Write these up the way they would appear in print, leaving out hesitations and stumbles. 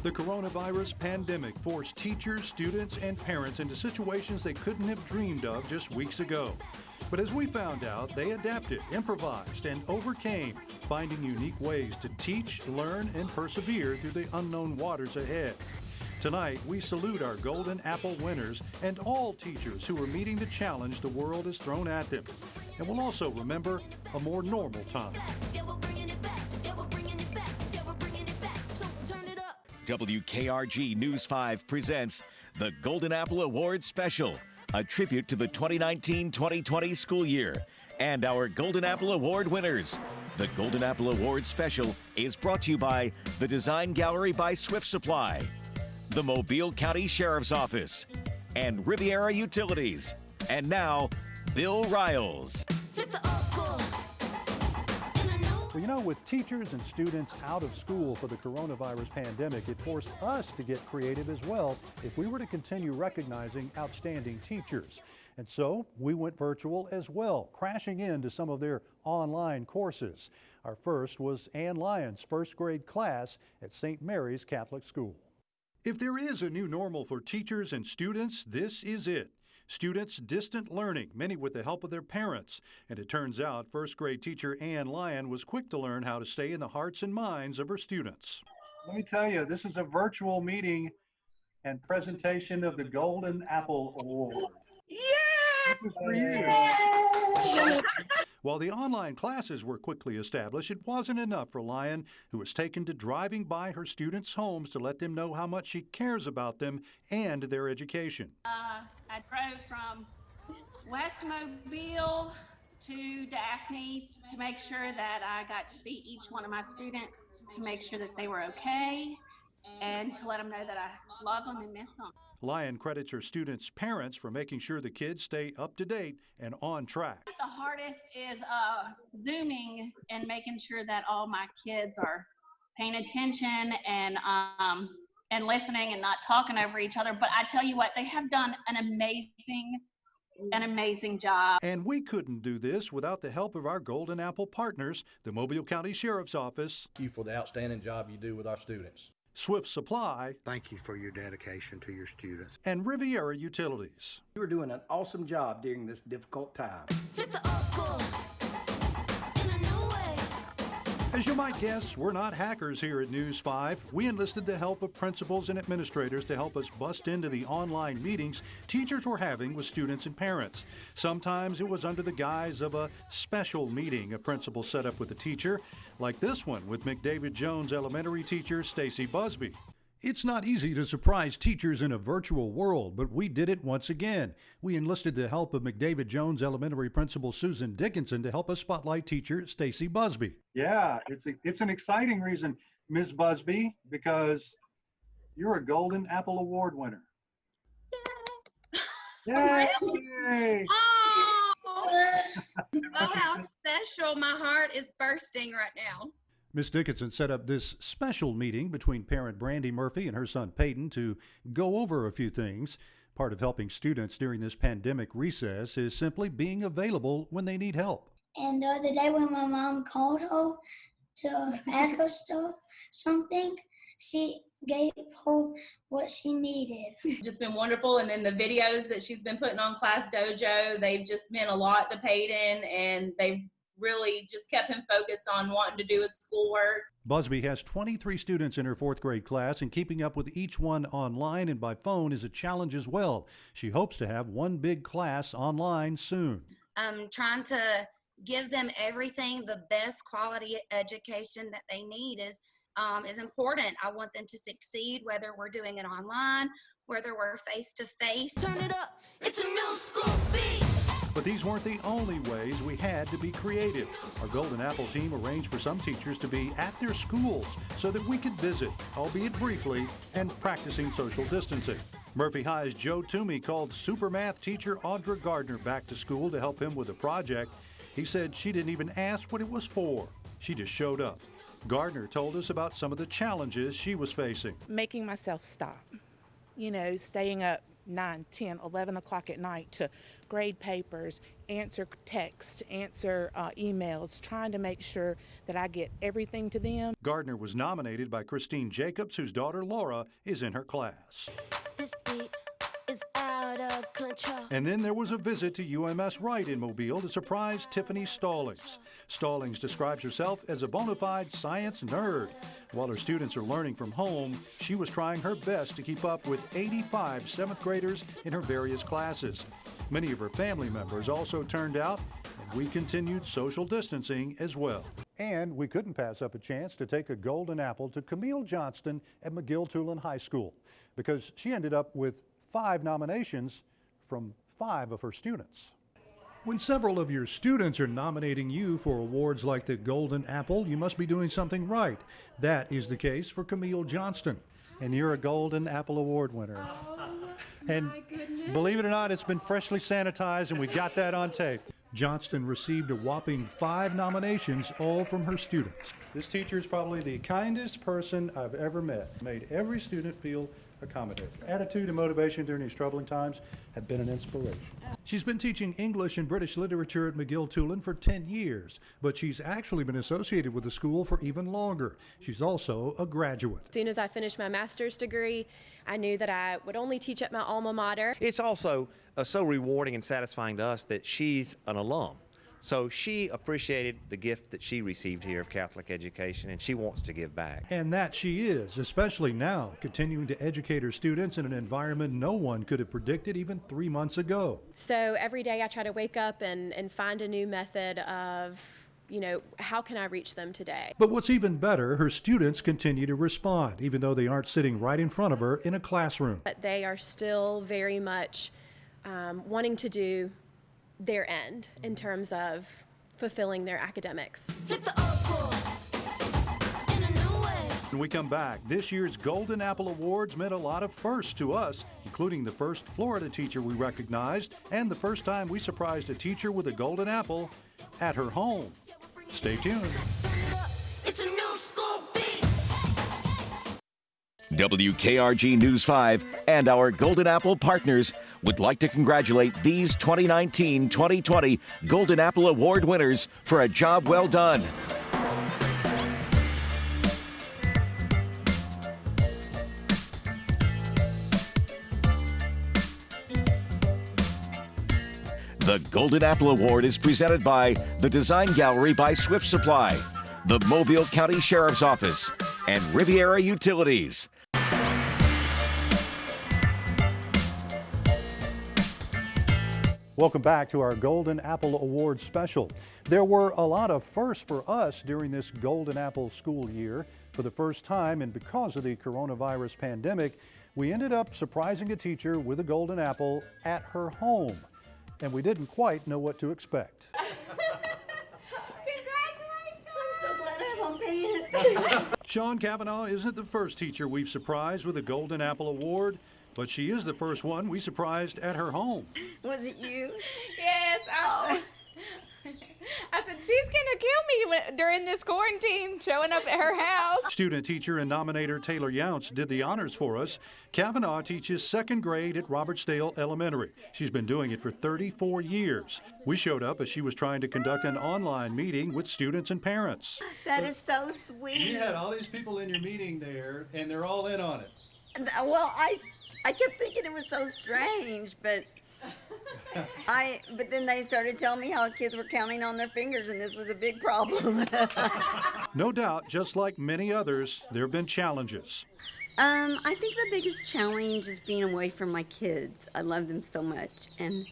The coronavirus pandemic forced teachers, students, and parents into situations they couldn't have dreamed of just weeks ago. But as we found out, they adapted, improvised, and overcame, finding unique ways to teach, learn, and persevere through the unknown waters ahead. Tonight, we salute our Golden Apple winners and all teachers who are meeting the challenge the world has thrown at them. And we'll also remember a more normal time. WKRG News 5 presents the Golden Apple Award Special, a tribute to the 2019-2020 school year and our Golden Apple Award winners. The Golden Apple Award Special is brought to you by the Design Gallery by Swift Supply, the Mobile County Sheriff's Office, and Riviera Utilities. And now, Bill Riles. Well, you know, with teachers and students out of school for the coronavirus pandemic, it forced us to get creative as well if we were to continue recognizing outstanding teachers. And so we went virtual as well, crashing into some of their online courses. Our first was Ann Lyons' first grade class at St. Mary's Catholic School. If there is a new normal for teachers and students, this is it. Students distant learning, many with the help of their parents. And it turns out first grade teacher Ann Lyon was quick to learn how to stay in the hearts and minds of her students. Let me tell you, this is a virtual meeting and presentation of the Golden Apple Award. Yeah! This is for you. While the online classes were quickly established, it wasn't enough for Lyon, who was taken to driving by her students' homes to let them know how much she cares about them and their education. I drove from West Mobile to Daphne to make sure that I got to see each one of my students, to make sure that they were okay, and to let them know that I love them and miss them. Lyon credits her students' parents for making sure the kids stay up to date and on track. The hardest is Zooming and making sure that all my kids are paying attention and listening and not talking over each other. But I tell you what, they have done an amazing job. And we couldn't do this without the help of our Golden Apple partners, the Mobile County Sheriff's Office. Thank you for the outstanding job you do with our students. Swift Supply. Thank you for your dedication to your students. And Riviera Utilities. You are doing an awesome job during this difficult time. As you might guess, we're not hackers here at News 5. We enlisted the help of principals and administrators to help us bust into the online meetings teachers were having with students and parents. Sometimes it was under the guise of a special meeting a principal set up with a teacher, like this one with McDavid Jones elementary teacher Stacy Busby. It's not easy to surprise teachers in a virtual world, but we did it once again. We enlisted the help of McDavid Jones Elementary Principal Susan Dickinson to help us spotlight teacher Stacy Busby. Yeah, it's an exciting reason, Ms. Busby, because you're a Golden Apple Award winner. Yay! Yay! Oh, how special. My heart is bursting right now. Ms. Dickinson set up this special meeting between parent Brandy Murphy and her son Peyton to go over a few things. Part of helping students during this pandemic recess is simply being available when they need help. And the other day when my mom called her to ask her something, she gave her what she needed. It's just been wonderful. And then the videos that she's been putting on Class Dojo, they've just meant a lot to Peyton, and they've really just kept him focused on wanting to do his schoolwork. Busby has 23 students in her fourth grade class, and keeping up with each one online and by phone is a challenge as well. She hopes to have one big class online soon. Trying to give them everything, the best quality education that they need is important. I want them to succeed, whether we're doing it online, whether we're face-to-face. Turn it up, it's a new school beat. But these weren't the only ways we had to be creative. Our Golden Apple team arranged for some teachers to be at their schools so that we could visit, albeit briefly, and practicing social distancing. Murphy High's Joe Toomey called super math teacher Audra Gardner back to school to help him with a project. He said she didn't even ask what it was for. She just showed up. Gardner told us about some of the challenges she was facing. Making myself stop, staying up 9, 10, 11 o'clock at night to grade papers, answer texts, answer emails, trying to make sure that I get everything to them. Gardner was nominated by Christine Jacobs, whose daughter Laura is in her class. This beat is out of control. And then there was a visit to UMS Wright in Mobile to surprise Tiffany Stallings. Stallings describes herself as a bona fide science nerd. While her students are learning from home, she was trying her best to keep up with 85 seventh graders in her various classes. Many of her family members also turned out, and we continued social distancing as well. And we couldn't pass up a chance to take a golden apple to Camille Johnston at McGill-Toolen High School, because she ended up with 5 nominations from 5 of her students. When several of your students are nominating you for awards like the Golden Apple, you must be doing something right. That is the case for Camille Johnston. And you're a Golden Apple Award winner. Oh, and my goodness. Believe it or not, it's been freshly sanitized and we got that on tape. Johnston received a whopping 5 nominations, all from her students. This teacher is probably the kindest person I've ever met. Made every student feel accommodated. Attitude and motivation during these troubling times have been an inspiration. She's been teaching English and British literature at McGill-Toolen for 10 years, but she's actually been associated with the school for even longer. She's also a graduate. As soon as I finished my master's degree, I knew that I would only teach at my alma mater. It's also so rewarding and satisfying to us that she's an alum. So she appreciated the gift that she received here of Catholic education, and she wants to give back. And that she is, especially now, continuing to educate her students in an environment no one could have predicted even 3 months ago. So every day I try to wake up and find a new method of, how can I reach them today? But what's even better, her students continue to respond, even though they aren't sitting right in front of her in a classroom. But they are still very much wanting to do their end in terms of fulfilling their academics. Flip the old school in a new way. When we come back, this year's Golden Apple Awards meant a lot of firsts to us, including the first Florida teacher we recognized and the first time we surprised a teacher with a golden apple at her home. Stay tuned. It's a new school beat. WKRG News 5 and our Golden Apple partners would like to congratulate these 2019-2020 Golden Apple Award winners for a job well done. The Golden Apple Award is presented by the Design Gallery by Swift Supply, the Mobile County Sheriff's Office, and Riviera Utilities. Welcome back to our Golden Apple Award special. There were a lot of firsts for us during this Golden Apple school year. For the first time, and because of the coronavirus pandemic, we ended up surprising a teacher with a golden apple at her home. And we didn't quite know what to expect. Sean Cavanaugh isn't the first teacher we've surprised with a Golden Apple Award, but she is the first one we surprised at her home. Was it you? Yes. I said, she's going to kill me during this quarantine showing up at her house. Student teacher and nominator Taylor Younce did the honors for us. Cavanaugh teaches 2nd grade at Robertsdale Elementary. She's been doing it for 34 years. We showed up as she was trying to conduct an online meeting with students and parents. That is so sweet. You had all these people in your meeting there, and they're all in on it. Well, I kept thinking it was so strange, but then they started telling me how kids were counting on their fingers, and this was a big problem. No doubt, just like many others, there have been challenges. I think the biggest challenge is being away from my kids. I love them so much, and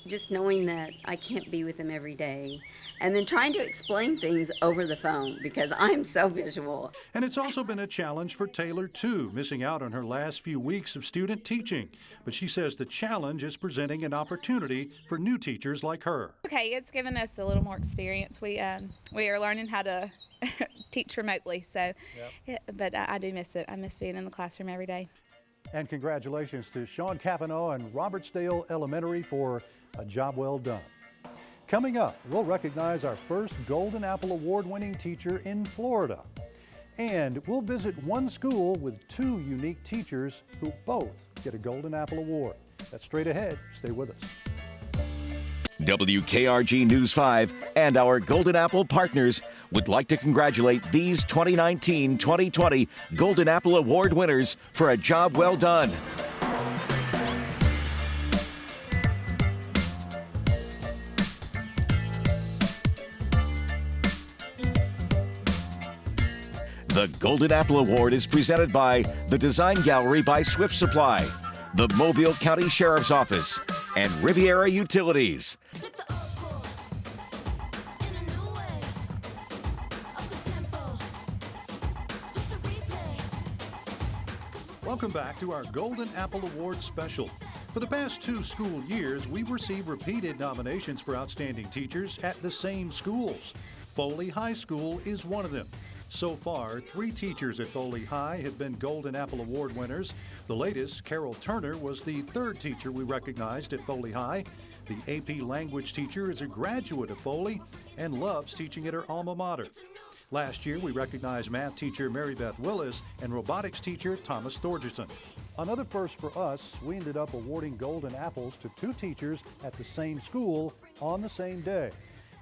just knowing that I can't be with them every day, and then trying to explain things over the phone because I'm so visual. And it's also been a challenge for Taylor, too, missing out on her last few weeks of student teaching. But she says the challenge is presenting an opportunity for new teachers like her. Okay, it's given us a little more experience. We are learning how to teach remotely, so, yeah, but I do miss it. I miss being in the classroom every day. And congratulations to Sean Cavanaugh and Robertsdale Elementary for a job well done. Coming up, we'll recognize our first Golden Apple Award-winning teacher in Florida. And we'll visit one school with 2 unique teachers who both get a Golden Apple Award. That's straight ahead. Stay with us. WKRG News 5 and our Golden Apple partners would like to congratulate these 2019-2020 Golden Apple Award winners for a job well done. The Golden Apple Award is presented by the Design Gallery by Swift Supply, the Mobile County Sheriff's Office, and Riviera Utilities. Welcome back to our Golden Apple Award special. For the past 2 school years, we've received repeated nominations for outstanding teachers at the same schools. Foley High School is one of them. So far, 3 teachers at Foley High have been Golden Apple Award winners. The latest, Carol Turner, was the 3rd teacher we recognized at Foley High. The AP language teacher is a graduate of Foley and loves teaching at her alma mater. Last year, we recognized math teacher Mary Beth Willis and robotics teacher Thomas Thorgerson. Another first for us, we ended up awarding Golden Apples to 2 teachers at the same school on the same day.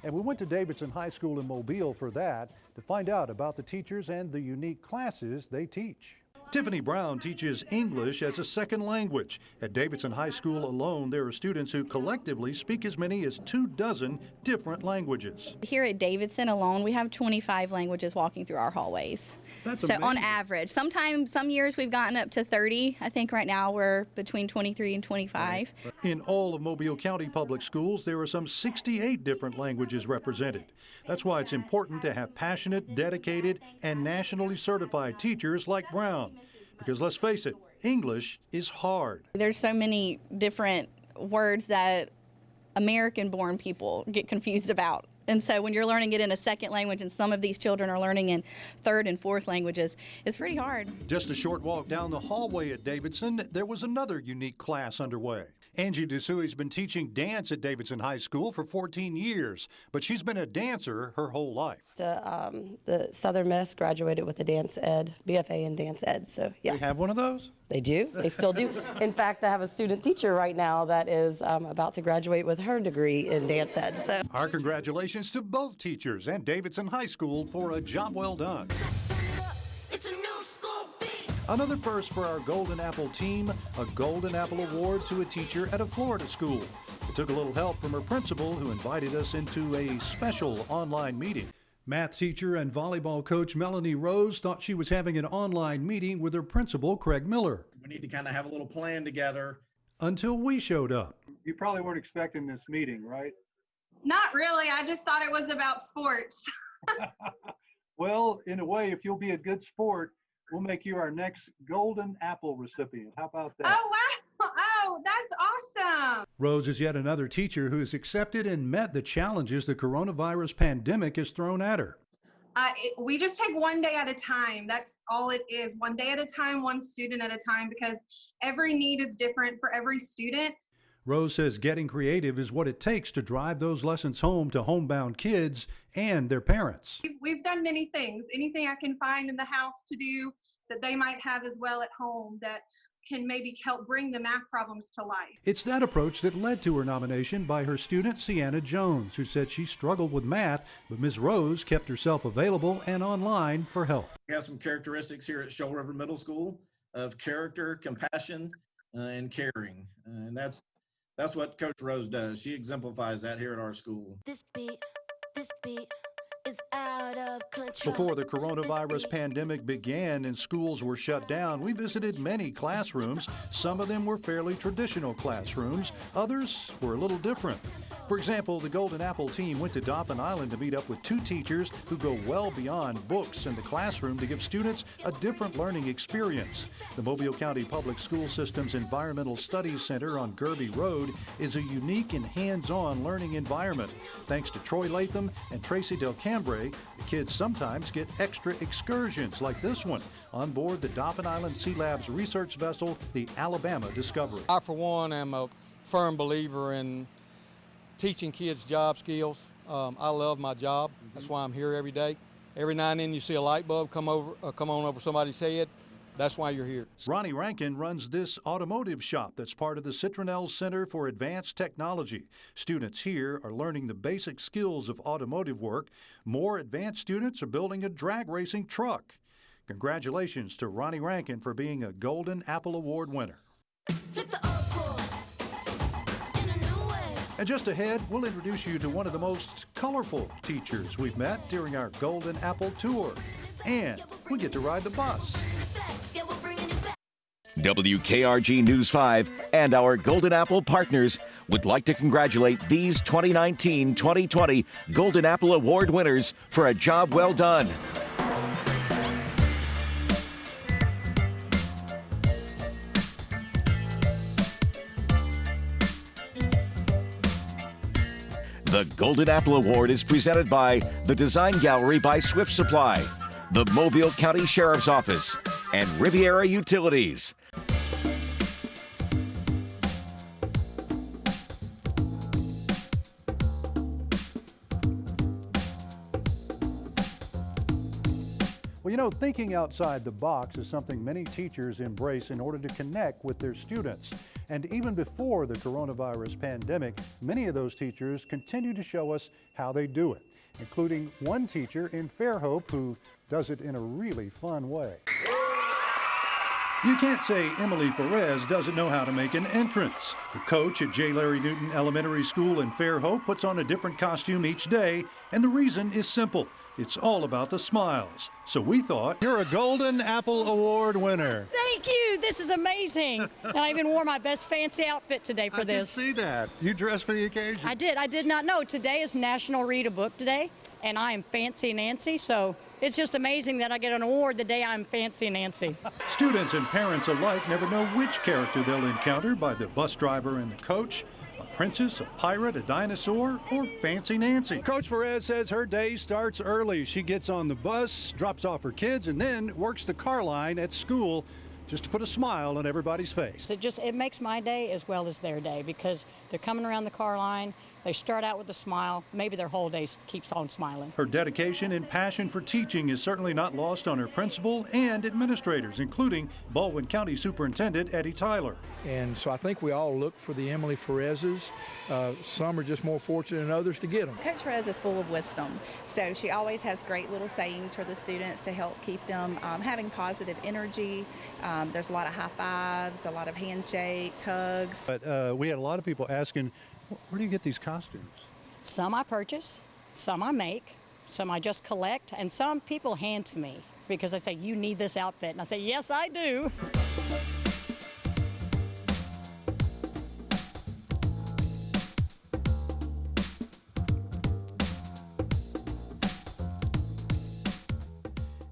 And we went to Davidson High School in Mobile for that to find out about the teachers and the unique classes they teach. Tiffany Brown teaches English as a second language. At Davidson High School alone, there are students who collectively speak as many as 24 different languages. Here at Davidson alone, we have 25 languages walking through our hallways. That's so amazing. on average, some years we've gotten up to 30. I think right now we're between 23 and 25. In all of Mobile County Public Schools, there are some 68 different languages represented. That's why it's important to have passionate, dedicated, and nationally certified teachers like Brown. Because let's face it, English is hard. There's so many different words that American-born people get confused about. And so when you're learning it in a second language, and some of these children are learning in 3rd and 4th languages, it's pretty hard. Just a short walk down the hallway at Davidson, there was another unique class underway. Angie Dusui's been teaching dance at Davidson High School for 14 years, but she's been a dancer her whole life. The Southern Miss graduated with a dance ed, BFA in dance ed, so yes. They have one of those? They do, they still do. In fact, I have a student teacher right now that is about to graduate with her degree in dance ed. So our congratulations to both teachers and Davidson High School for a job well done. Another first for our Golden Apple team, a Golden Apple Award to a teacher at a Florida school. It took a little help from her principal, who invited us into a special online meeting. Math teacher and volleyball coach Melanie Rose thought she was having an online meeting with her principal, Craig Miller. We need to kind of have a little plan together. Until we showed up. You probably weren't expecting this meeting, right? Not really. I just thought it was about sports. Well, in a way, if you'll be a good sport, we'll make you our next Golden Apple recipient. How about that? Oh, wow. Oh, that's awesome. Rose is yet another teacher who has accepted and met the challenges the coronavirus pandemic has thrown at her. We just take one day at a time. That's all it is. One day at a time, one student at a time, because every need is different for every student. Rose says getting creative is what it takes to drive those lessons home to homebound kids and their parents. We've done many things. Anything I can find in the house to do that they might have as well at home that can maybe help bring the math problems to life. It's that approach that led to her nomination by her student Sienna Jones, who said she struggled with math, but Ms. Rose kept herself available and online for help. We have some characteristics here at Shoal River Middle School of character, compassion, and caring. And that's what Coach Rose does. She exemplifies that here at our school. This beat is out of control. Before the coronavirus pandemic began and schools were shut down, we visited many classrooms. Some of them were fairly traditional classrooms. Others were a little different. For example, the Golden Apple team went to Dauphin Island to meet up with 2 teachers who go well beyond books in the classroom to give students a different learning experience. The Mobile County Public School System's Environmental Studies Center on Gerby Road is a unique and hands-on learning environment. Thanks to Troy Latham and Tracy Del Cambre, the kids sometimes get extra excursions like this one on board the Dauphin Island Sea Lab's research vessel, the Alabama Discovery. I, for one, am a firm believer in teaching kids job skills. I love my job. That's why I'm here every day. every now and then you see a light bulb come on over somebody's head. That's why you're here. Ronnie Rankin runs this automotive shop that's part of the Citronelle Center for Advanced Technology. Students here are learning the basic skills of automotive work. More advanced students are building a drag racing truck. Congratulations to Ronnie Rankin for being a Golden Apple Award winner. And just ahead, we'll introduce you to one of the most colorful teachers we've met during our Golden Apple Tour. And we get to ride the bus. WKRG News 5 and our Golden Apple partners would like to congratulate these 2019-2020 Golden Apple Award winners for a job well done. The Golden Apple Award is presented by the Design Gallery by Swift Supply, the Mobile County Sheriff's Office, and Riviera Utilities. Well, you know, thinking outside the box is something many teachers embrace in order to connect with their students. And even before the coronavirus pandemic, many of those teachers continue to show us how they do it, including one teacher in Fairhope who does it in a really fun way. You can't say Emily Perez doesn't know how to make an entrance. The coach at J. Larry Newton Elementary School in Fairhope puts on a different costume each day, and the reason is simple. It's all about the smiles. So we thought, you're a Golden Apple Award winner. Thank you. This is amazing. And I even wore my best fancy outfit today for this. I did see that. You dressed for the occasion. I did. I did not know. Today is National Read a Book Day, and I am Fancy Nancy, so it's just amazing that I get an award the day I'm Fancy Nancy. Students and parents alike never know which character they'll encounter by the bus driver and the coach. A princess, a pirate, a dinosaur, or Fancy Nancy. Coach Perez says her day starts early. She gets on the bus, drops off her kids, and then works the car line at school just to put a smile on everybody's face. It makes my day as well as their day because they're coming around the car line. They start out with a smile. Maybe their whole day keeps on smiling. Her dedication and passion for teaching is certainly not lost on her principal and administrators, including Baldwin County Superintendent Eddie Tyler. And so I think we all look for the Emily Perez's. Some are just more fortunate than others to get them. Coach Perez is full of wisdom, so she always has great little sayings for the students to help keep them having positive energy. There's a lot of high fives, a lot of handshakes, hugs. But we had a lot of people asking, where do you get these costumes? Some I purchase, some I make, some I just collect, and some people hand to me because they say, you need this outfit. And I say, yes, I do.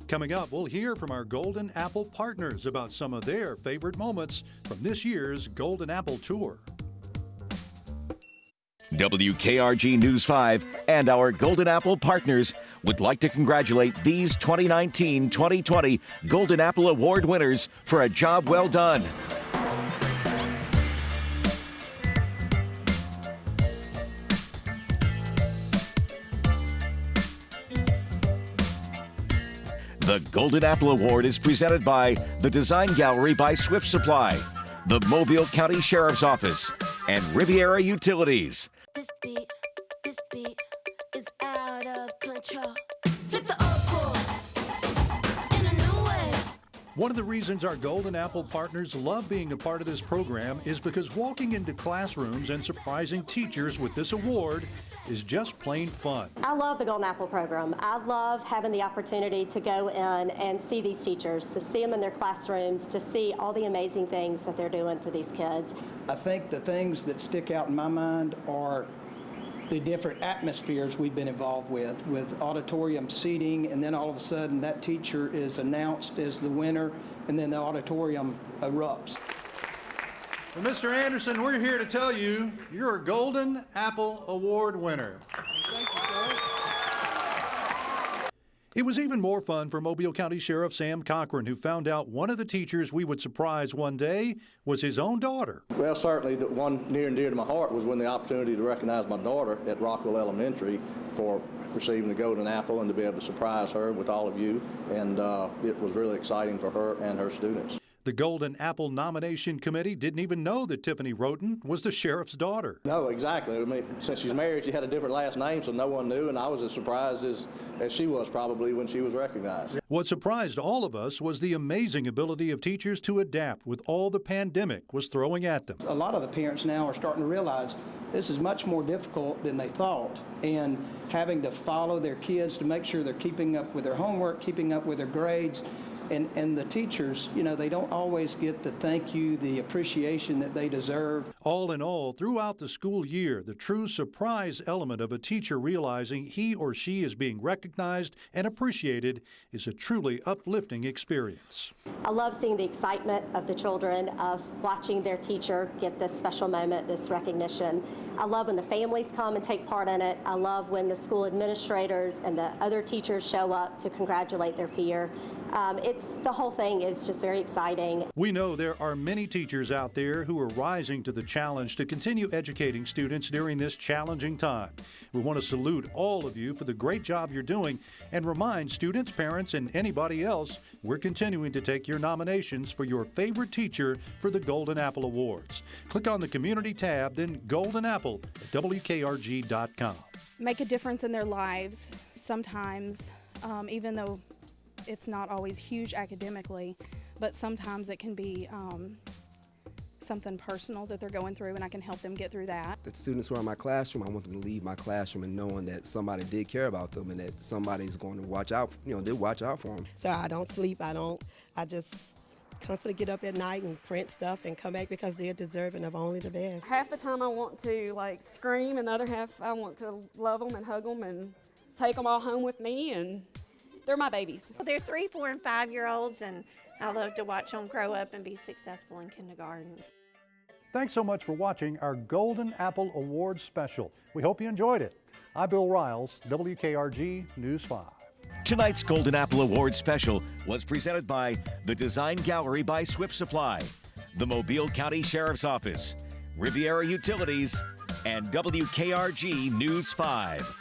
Coming up, we'll hear from our Golden Apple partners about some of their favorite moments from this year's Golden Apple Tour. WKRG News 5 and our Golden Apple partners would like to congratulate these 2019-2020 Golden Apple Award winners for a job well done. The Golden Apple Award is presented by the Design Gallery by Swift Supply, the Mobile County Sheriff's Office, and Riviera Utilities. This beat is out of control. Flip the old school in a new way. One of the reasons our Golden Apple partners love being a part of this program is because walking into classrooms and surprising teachers with this award is just plain fun. I love the Golden Apple program. I love having the opportunity to go in and see these teachers, to see them in their classrooms, to see all the amazing things that they're doing for these kids. I think the things that stick out in my mind are the different atmospheres we've been involved with auditorium seating, and then all of a sudden that teacher is announced as the winner, and then the auditorium erupts. Well, Mr. Anderson, we're here to tell you you're a Golden Apple Award winner. Thank you, sir. It was even more fun for Mobile County Sheriff Sam Cochran, who found out one of the teachers we would surprise one day was his own daughter. Well, certainly the one near and dear to my heart was when the opportunity to recognize my daughter at Rockwell Elementary for receiving the Golden Apple and to be able to surprise her with all of you. And it was really exciting for her and her students. The Golden Apple Nomination Committee didn't even know that Tiffany Roten was the sheriff's daughter. No, exactly. I mean, since she's married, she had a different last name, so no one knew, and I was as surprised as she was probably when she was recognized. What surprised all of us was the amazing ability of teachers to adapt with all the pandemic was throwing at them. A lot of the parents now are starting to realize this is much more difficult than they thought, and having to follow their kids to make sure they're keeping up with their homework, keeping up with their grades. And the teachers, you know, they don't always get the thank you, the appreciation that they deserve. All in all, throughout the school year, the true surprise element of a teacher realizing he or she is being recognized and appreciated is a truly uplifting experience. I love seeing the excitement of the children of watching their teacher get this special moment, this recognition. I love when the families come and take part in it. I love when the school administrators and the other teachers show up to congratulate their peer. The whole thing is just very exciting. We know there are many teachers out there who are rising to the challenge to continue educating students during this challenging time. We want to salute all of you for the great job you're doing and remind students, parents, and anybody else we're continuing to take your nominations for your favorite teacher for the Golden Apple Awards. Click on the Community tab, then Golden Apple at WKRG.com. Make a difference in their lives sometimes, even though it's not always huge academically, but sometimes it can be something personal that they're going through, and I can help them get through that. The students who are in my classroom, I want them to leave my classroom and knowing that somebody did care about them and that somebody's going to watch out, did watch out for them. So I don't sleep, I just constantly get up at night and print stuff and come back because they're deserving of only the best. Half the time I want to scream, and the other half I want to love them and hug them and take them all home with me, and they're my babies. Well, they're 3, 4, and 5-year-olds, and I love to watch them grow up and be successful in kindergarten. Thanks so much for watching our Golden Apple Awards special. We hope you enjoyed it. I'm Bill Riles, WKRG News 5. Tonight's Golden Apple Awards special was presented by the Design Gallery by Swift Supply, the Mobile County Sheriff's Office, Riviera Utilities, and WKRG News 5.